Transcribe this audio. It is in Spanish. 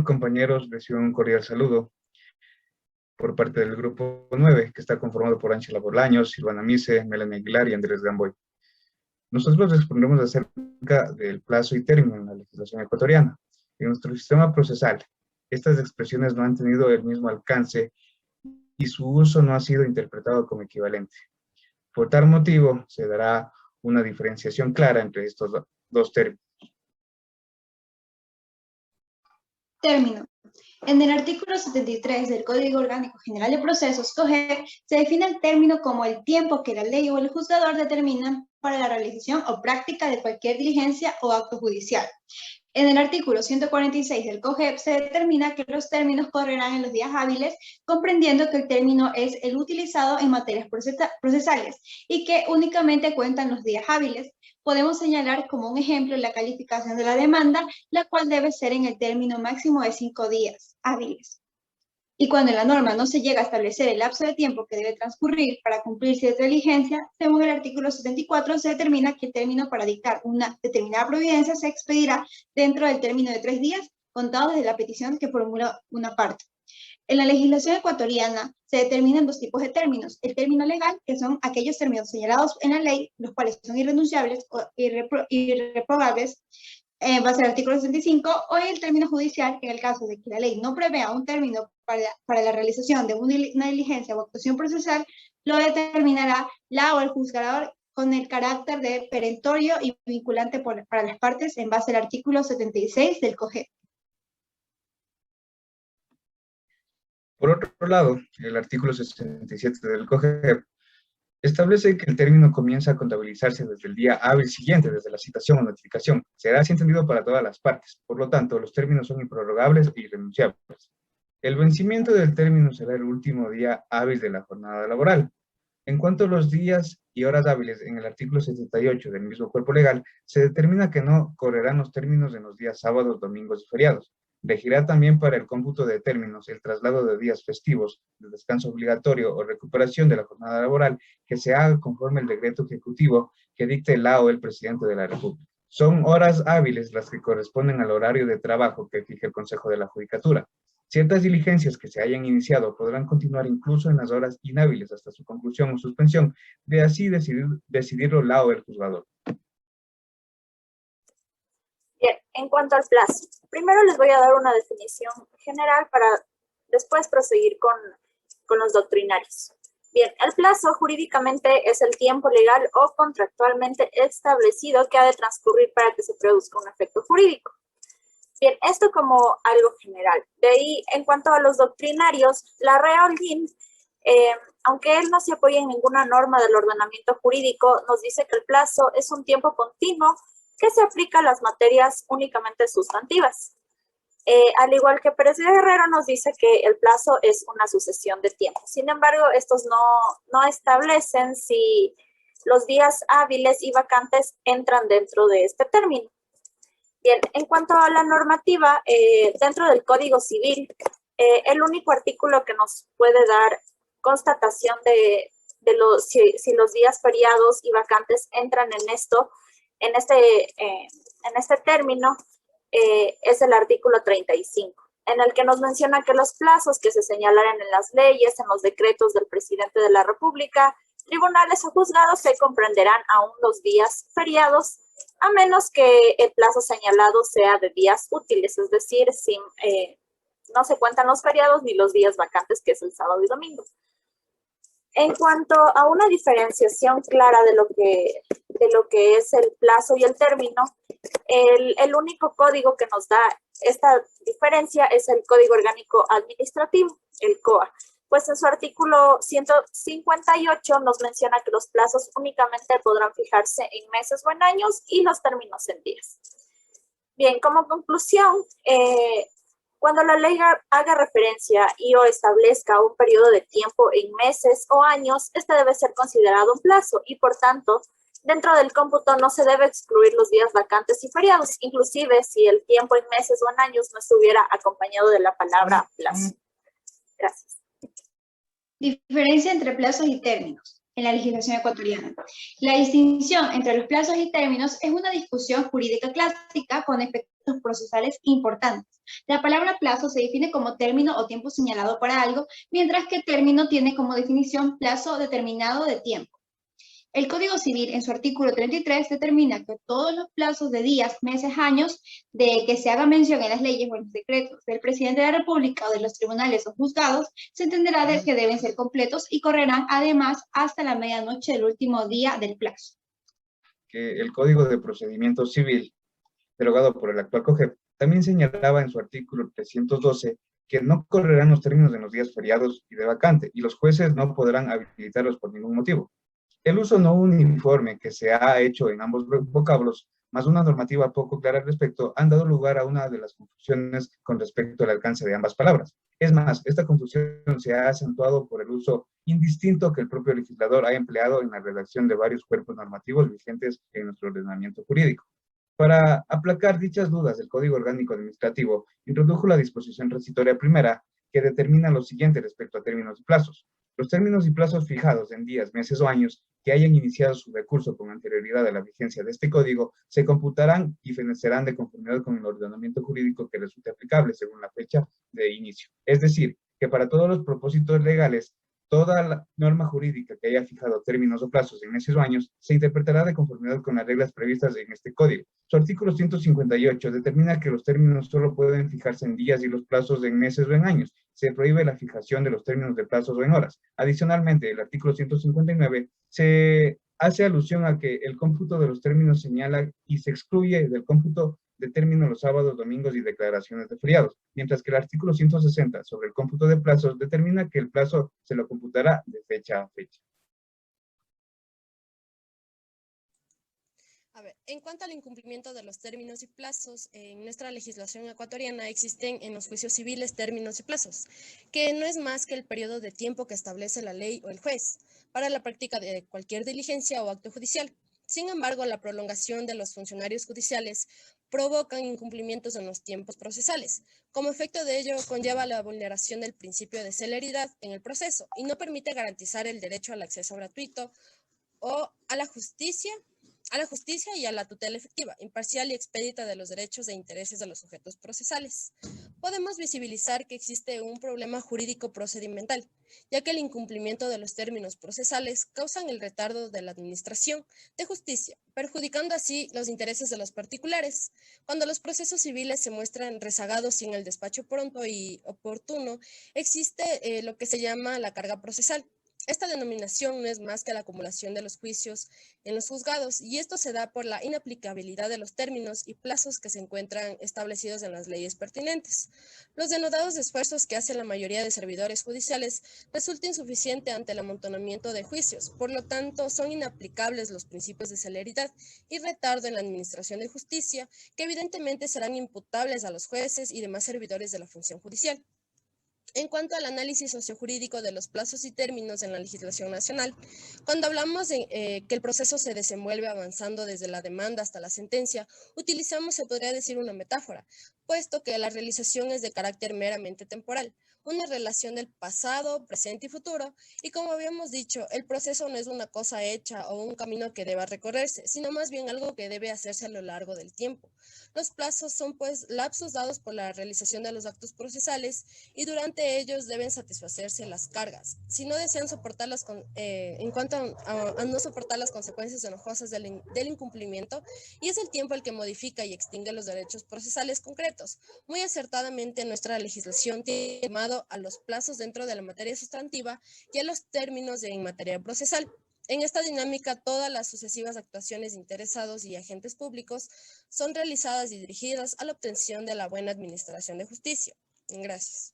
Compañeros? Recibo un cordial saludo por parte del Grupo 9, que está conformado por Ángela Bolaños, Silvana Mise, Melanie Aguilar y Andrés Gamboy. Nosotros respondremos acerca del plazo y término en la legislación ecuatoriana. En nuestro sistema procesal, estas expresiones no han tenido el mismo alcance y su uso no ha sido interpretado como equivalente. Por tal motivo, se dará una diferenciación clara entre estos dos términos. Término. En el artículo 73 del Código Orgánico General de Procesos, COGEP, se define el término como el tiempo que la ley o el juzgador determinan para la realización o práctica de cualquier diligencia o acto judicial. En el artículo 146 del COGEP se determina que los términos correrán en los días hábiles, comprendiendo que el término es el utilizado en materias procesales y que únicamente cuentan los días hábiles. Podemos señalar como un ejemplo la calificación de la demanda, la cual debe ser en el término máximo de 5 días hábiles. Y cuando en la norma no se llega a establecer el lapso de tiempo que debe transcurrir para cumplir cierta diligencia, según el artículo 74 se determina que el término para dictar una determinada providencia se expedirá dentro del término de 3 días, contados desde la petición que formula una parte. En la legislación ecuatoriana se determinan dos tipos de términos. El término legal, que son aquellos términos señalados en la ley, los cuales son irrenunciables o irreprobables, en base al artículo 65, o el término judicial, que en el caso de que la ley no prevea un término para la realización de una diligencia o actuación procesal, lo determinará la o el juzgador con el carácter de perentorio y vinculante para las partes en base al artículo 76 del COGEP. Por otro lado, el artículo 67 del COGEP establece que el término comienza a contabilizarse desde el día hábil siguiente, desde la citación o notificación. Será así entendido para todas las partes. Por lo tanto, los términos son improrrogables e irrenunciables. El vencimiento del término será el último día hábil de la jornada laboral. En cuanto a los días y horas hábiles, en el artículo 78 del mismo cuerpo legal, se determina que no correrán los términos en los días sábados, domingos y feriados. Regirá también para el cómputo de términos el traslado de días festivos, de descanso obligatorio o recuperación de la jornada laboral que se haga conforme el decreto ejecutivo que dicte la o el presidente de la República. Son horas hábiles las que corresponden al horario de trabajo que fije el Consejo de la Judicatura. Ciertas diligencias que se hayan iniciado podrán continuar incluso en las horas inhábiles hasta su conclusión o suspensión, de así decidirlo la o el juzgador. Bien, en cuanto al plazo, primero les voy a dar una definición general para después proseguir con los doctrinarios. Bien, el plazo jurídicamente es el tiempo legal o contractualmente establecido que ha de transcurrir para que se produzca un efecto jurídico. Bien, esto como algo general. De ahí, en cuanto a los doctrinarios, la Holguín, aunque él no se apoya en ninguna norma del ordenamiento jurídico, nos dice que el plazo es un tiempo continuo que se aplica a las materias únicamente sustantivas. Al igual que Pérez de Guerrero nos dice que el plazo es una sucesión de tiempo. Sin embargo, estos no establecen si los días hábiles y vacantes entran dentro de este término. Bien, en cuanto a la normativa, dentro del Código Civil, el único artículo que nos puede dar constatación de si los días feriados y vacantes entran en este término, es el artículo 35, en el que nos menciona que los plazos que se señalaran en las leyes, en los decretos del presidente de la República, tribunales o juzgados se comprenderán aún los días feriados, a menos que el plazo señalado sea de días útiles, es decir, no se cuentan los feriados ni los días vacantes, que es el sábado y domingo. En cuanto a una diferenciación clara de lo que es el plazo y el término, el único código que nos da esta diferencia es el Código Orgánico Administrativo, el COA, pues en su artículo 158 nos menciona que los plazos únicamente podrán fijarse en meses o en años y los términos en días. Bien, como conclusión, cuando la ley haga referencia o establezca un periodo de tiempo en meses o años, este debe ser considerado un plazo y, por tanto, dentro del cómputo no se debe excluir los días vacantes y feriados, inclusive si el tiempo en meses o en años no estuviera acompañado de la palabra plazo. Gracias. Diferencia entre plazos y términos. en la legislación ecuatoriana. La distinción entre los plazos y términos es una discusión jurídica clásica con efectos procesales importantes. La palabra plazo se define como término o tiempo señalado para algo, mientras que término tiene como definición plazo determinado de tiempo. El Código Civil, en su artículo 33, determina que todos los plazos de días, meses, años, de que se haga mención en las leyes o en los decretos del presidente de la República o de los tribunales o juzgados, se entenderá de que deben ser completos y correrán además hasta la medianoche del último día del plazo. Que el Código de Procedimiento Civil, derogado por el actual COGEP, también señalaba en su artículo 312 que no correrán los términos en los días feriados y de vacante, y los jueces no podrán habilitarlos por ningún motivo. El uso no uniforme que se ha hecho en ambos vocablos, más una normativa poco clara al respecto, han dado lugar a una de las confusiones con respecto al alcance de ambas palabras. Es más, esta confusión se ha acentuado por el uso indistinto que el propio legislador ha empleado en la redacción de varios cuerpos normativos vigentes en nuestro ordenamiento jurídico. Para aplacar dichas dudas, el Código Orgánico Administrativo introdujo la disposición transitoria primera que determina lo siguiente respecto a términos y plazos. Los términos y plazos fijados en días, meses o años que hayan iniciado su recurso con anterioridad a la vigencia de este código se computarán y fenecerán de conformidad con el ordenamiento jurídico que resulte aplicable según la fecha de inicio. Es decir, que para todos los propósitos legales, toda la norma jurídica que haya fijado términos o plazos en meses o años se interpretará de conformidad con las reglas previstas en este código. Su artículo 158 determina que los términos solo pueden fijarse en días y los plazos en meses o en años. Se prohíbe la fijación de los términos de plazos o en horas. Adicionalmente, el artículo 159 se hace alusión a que el cómputo de los términos señala y se excluye del cómputo de términos los sábados, domingos y declaraciones de feriados, mientras que el artículo 160 sobre el cómputo de plazos determina que el plazo se lo computará de fecha a fecha. A ver, en cuanto al incumplimiento de los términos y plazos, en nuestra legislación ecuatoriana existen en los juicios civiles términos y plazos, que no es más que el periodo de tiempo que establece la ley o el juez para la práctica de cualquier diligencia o acto judicial. Sin embargo, la prolongación de los funcionarios judiciales provocan incumplimientos en los tiempos procesales. Como efecto de ello, conlleva la vulneración del principio de celeridad en el proceso y no permite garantizar el derecho al acceso gratuito o a la justicia y a la tutela efectiva, imparcial y expedita de los derechos e intereses de los sujetos procesales. Podemos visibilizar que existe un problema jurídico procedimental, ya que el incumplimiento de los términos procesales causan el retardo de la administración de justicia, perjudicando así los intereses de los particulares. Cuando los procesos civiles se muestran rezagados sin el despacho pronto y oportuno, existe lo que se llama la carga procesal. Esta denominación no es más que la acumulación de los juicios en los juzgados, y esto se da por la inaplicabilidad de los términos y plazos que se encuentran establecidos en las leyes pertinentes. Los denodados esfuerzos que hace la mayoría de servidores judiciales resulta insuficiente ante el amontonamiento de juicios, por lo tanto son inaplicables los principios de celeridad y retardo en la administración de justicia, que evidentemente serán imputables a los jueces y demás servidores de la función judicial. En cuanto al análisis sociojurídico de los plazos y términos en la legislación nacional, cuando hablamos de que el proceso se desenvuelve avanzando desde la demanda hasta la sentencia, utilizamos, se podría decir, una metáfora, puesto que la realización es de carácter meramente temporal, una relación del pasado, presente y futuro, y como habíamos dicho, el proceso no es una cosa hecha o un camino que deba recorrerse, sino más bien algo que debe hacerse a lo largo del tiempo. Los plazos son pues lapsos dados por la realización de los actos procesales y durante ellos deben satisfacerse las cargas. Si no desean soportarlas en cuanto a no soportar las consecuencias enojosas del incumplimiento, y es el tiempo el que modifica y extingue los derechos procesales concretos. Muy acertadamente nuestra legislación tiene llamado a los plazos dentro de la materia sustantiva y a los términos en materia procesal. En esta dinámica, todas las sucesivas actuaciones de interesados y agentes públicos son realizadas y dirigidas a la obtención de la buena administración de justicia. Gracias.